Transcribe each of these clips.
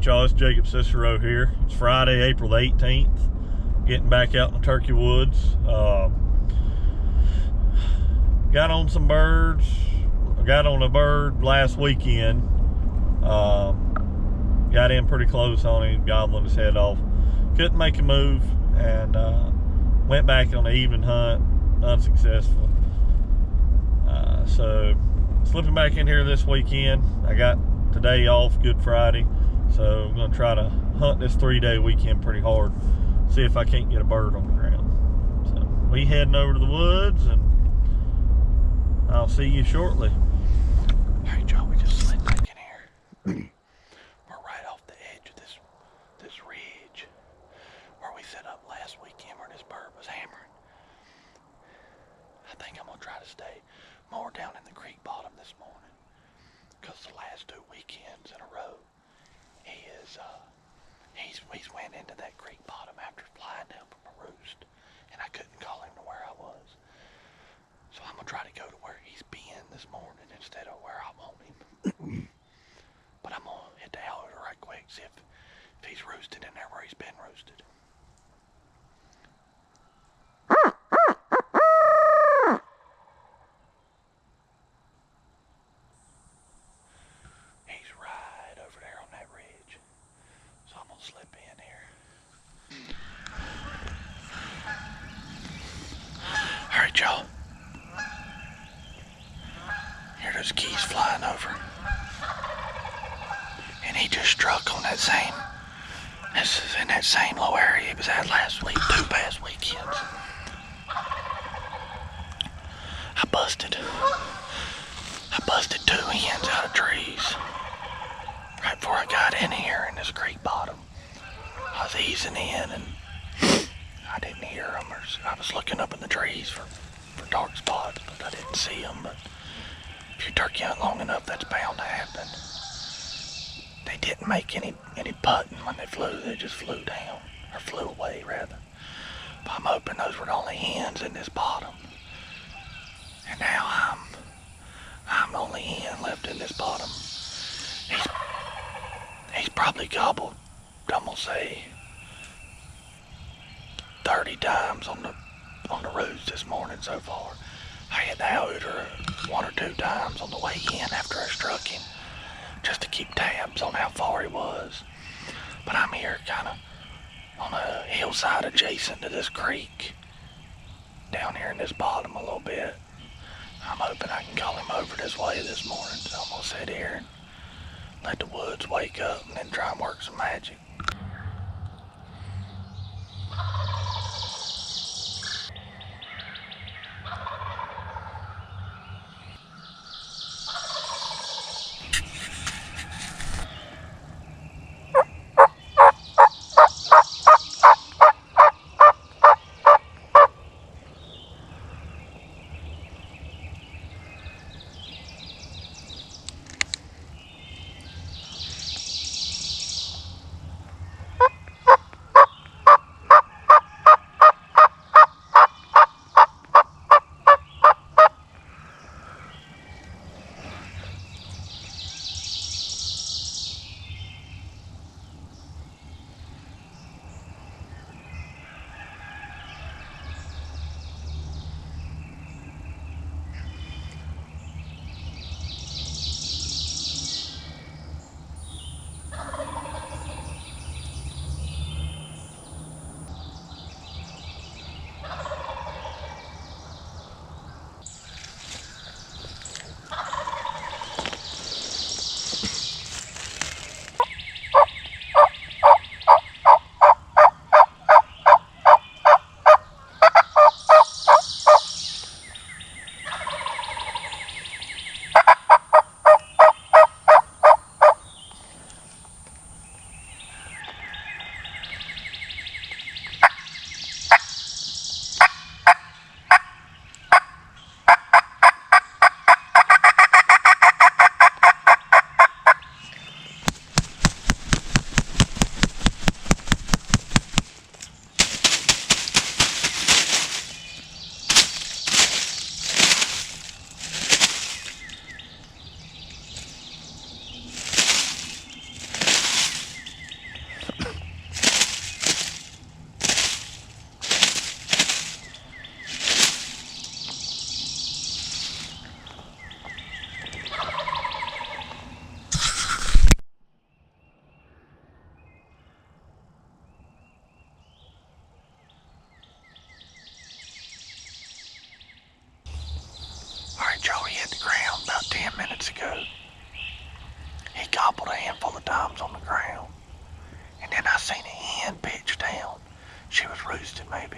Alright y'all, it's Jacob Cicero here. It's Friday, April the 18th. Getting back out in the turkey woods. Got on some birds. I got on a bird last weekend. Got in pretty close on him, gobbling his head off. Couldn't make a move, and went back on an even hunt, unsuccessful. So slipping back in here this weekend. I got today off, Good Friday, so I'm going to try to hunt this 3-day weekend pretty hard, see if I can't get a bird on the ground. So we heading over to the woods, and I'll see you shortly. All right, y'all, we just slid back in here. We're right off the edge of this ridge where we set up last weekend where this bird was hammering. I think I'm going to try to stay more down in the creek bottom this morning, because the last 2 weekends in a row, he's went into that creek bottom after flying down from a roost, and I couldn't call him to where I was. So I'm gonna try to go to where he's been this morning instead of where I want him. But I'm gonna hit the outlet right quick, see if he's roosted in there where he's been roosted. Slip in here. Alright, y'all. Hear those geese flying over. And he just struck on that same, this is in that same low area he was at last week, 2 past weekends. I busted 2 hens out of trees right before I got in here in this creek bottom. I was easing in and I didn't hear them. I was looking up in the trees for dark spots, but I didn't see them. But if you turkey hunt long enough, that's bound to happen. They didn't make any putting when they flew. They just flew down, or flew away rather. But I'm hoping those were the only hens in this bottom. And now I'm the only hen left in this bottom. He's probably gobbled, I'm gonna say, 30 times on the roost this morning so far. I had to out her 1 or 2 times on the way in after I struck him, just to keep tabs on how far he was. But I'm here kind of on a hillside adjacent to this creek, down here in this bottom a little bit. I'm hoping I can call him over this way this morning, so I'm gonna sit here and let the woods wake up and then try and work some magic.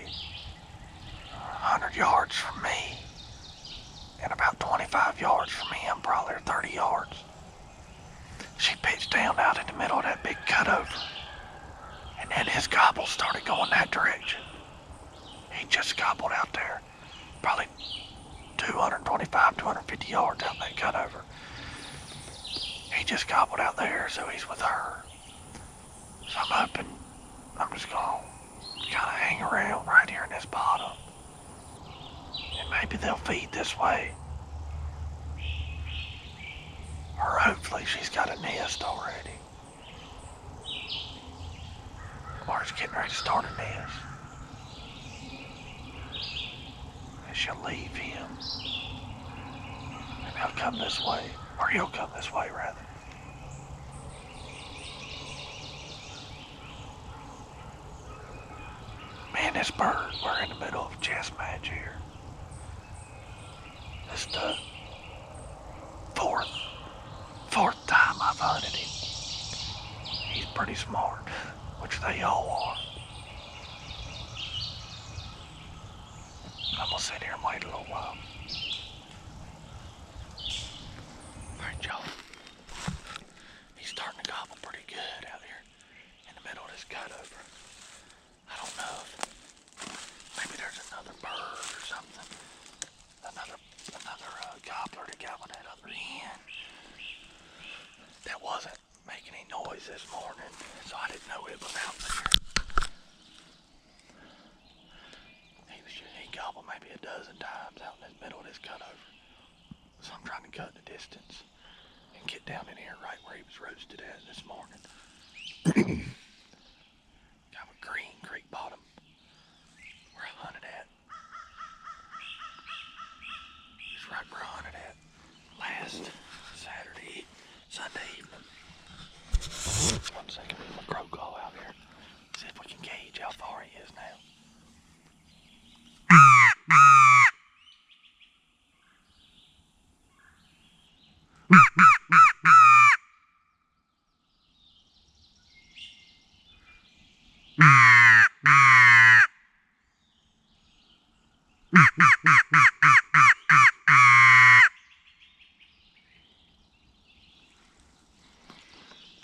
100 yards from me and about 25 yards from him, probably 30 yards. She pitched down out in the middle of that big cutover. And then his gobble started going that direction. He just gobbled out there, probably 225, 250 yards out that cutover. He just gobbled out there, so he's with her. So I'm hoping I'm just gonna kind of hang around right here in this bottom. And maybe they'll feed this way. Or hopefully she's got a nest already. Or is getting ready to start a nest. And she'll leave him. And he'll come this way. Or he'll come this way, rather. Man, this bird, we're in the middle of a chess match here. This is the fourth time I've hunted him. He's pretty smart, which they all are. I'm gonna sit here and wait a little while. Alright, y'all. He's starting to gobble pretty good out here in the middle of this cutover. I don't know if maybe there's another bird or something. Another gobbler that got on that other end. That wasn't making any noise this morning, so I didn't know it was out there. He gobbled maybe a dozen times out in the middle of this cutover. So I'm trying to cut the distance and get down in here right where he was roasted at this morning. Got a green creek bottom where I hunted at. It's right where I hunted at last Sunday evening. 1 second, leave my crow call out here. See if we can gauge how far he is now.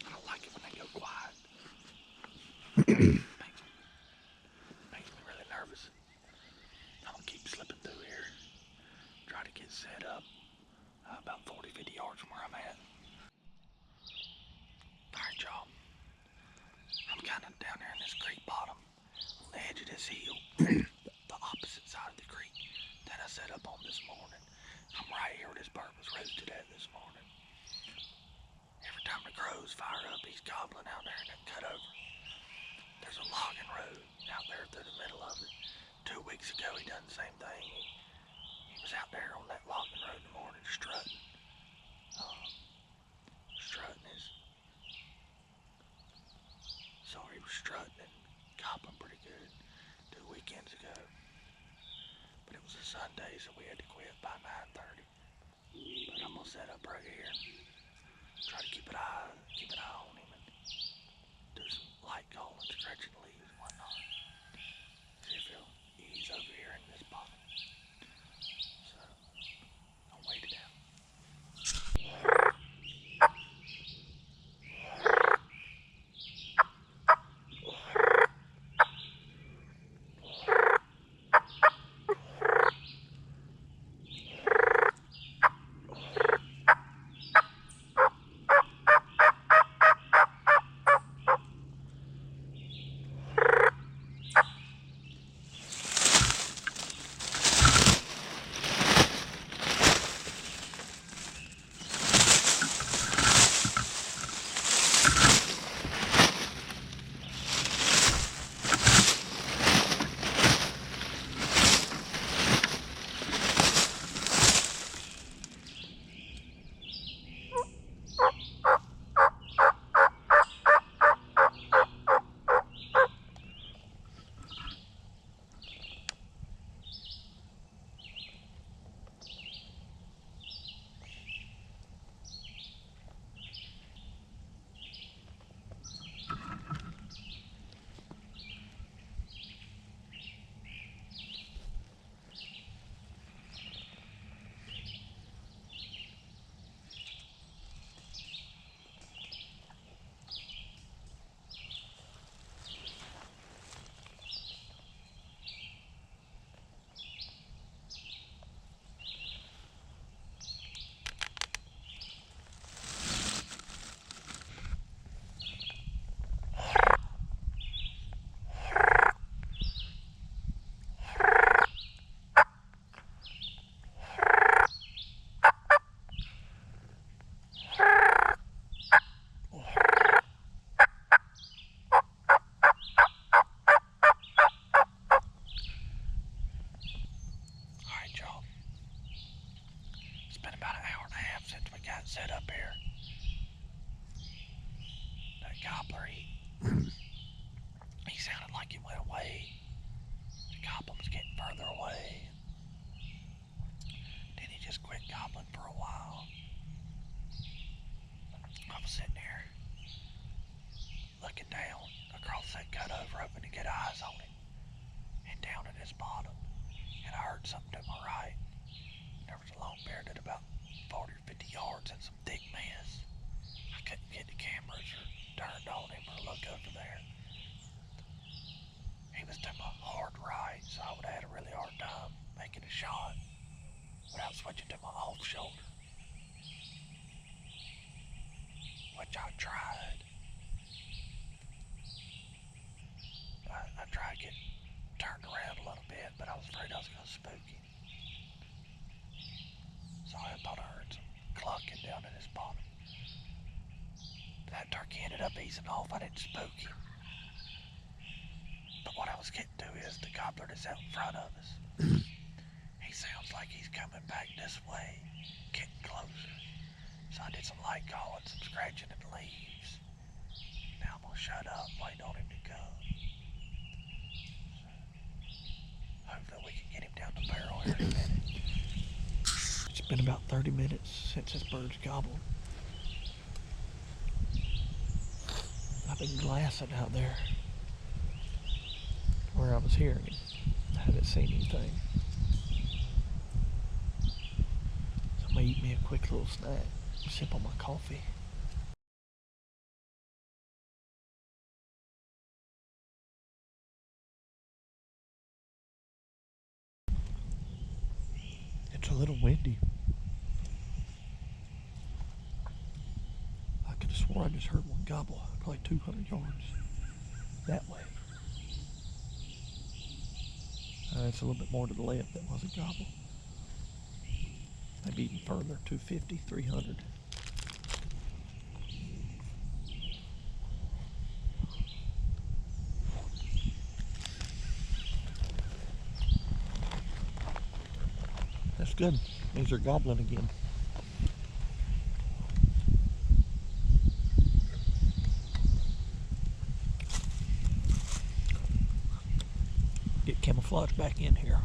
I don't like it when they go quiet. Makes me really nervous. I'm gonna keep slipping through here. Try to get set up about 40, 50 yards from where I'm at. Alright, y'all. I'm kind of down there in this creek bottom, on the edge of this hill, the opposite side of the creek that I set up on this morning. I'm right here where this bird was roasted at this morning. Every time the crows fire up, he's gobbling out there in that cutover. There's a logging road out there through the middle of it. 2 weeks ago, he done the same thing. He was out there on that logging road in the morning strutting. He was strutting and gobbling pretty good 2 weekends ago. But it was a Sunday, so we had to quit by 9:30. But I'm gonna set up right here. Try to keep an eye on him and do some light calling, scratching leaves and whatnot. See if he'll ease over here in this bottom. So I'll wait it out. sit up here. That gobbler, he sounded like he went away. The goblin was getting further away. Then he just quit gobbling for a while. I was sitting here looking down across that cutover, hoping to get eyes on him, and down at his bottom, and I heard something to my right. There was a longbeard at about 40 or 50 yards in some thick mess. I couldn't get the cameras or turned on him or look over there. He was to my hard right, so I would have had a really hard time making a shot without switching to my off shoulder, which I tried. I tried to get turned around a little bit, but I was afraid I was going to spook him. So I thought I heard some clucking down at his bottom. But that turkey ended up easing off. I didn't spook him. But what I was getting to is the gobbler that's out in front of us. He sounds like he's coming back this way, getting closer. So I did some light calling, some scratching in the leaves. Now I'm going to shut up, wait on him to come. Hopefully we can get him down the barrel here in a minute. It's been about 30 minutes since this bird's gobbled. I've been glassing out there where I was hearing him. I haven't seen anything. So I'm gonna eat me a quick little snack, sip on my coffee. It's a little windy. I could have swore I just heard one gobble, probably 200 yards that way. It's a little bit more to the left. That was a gobble. Maybe even further, 250, 300. That's good. These are gobbling again. Get camouflage back in here.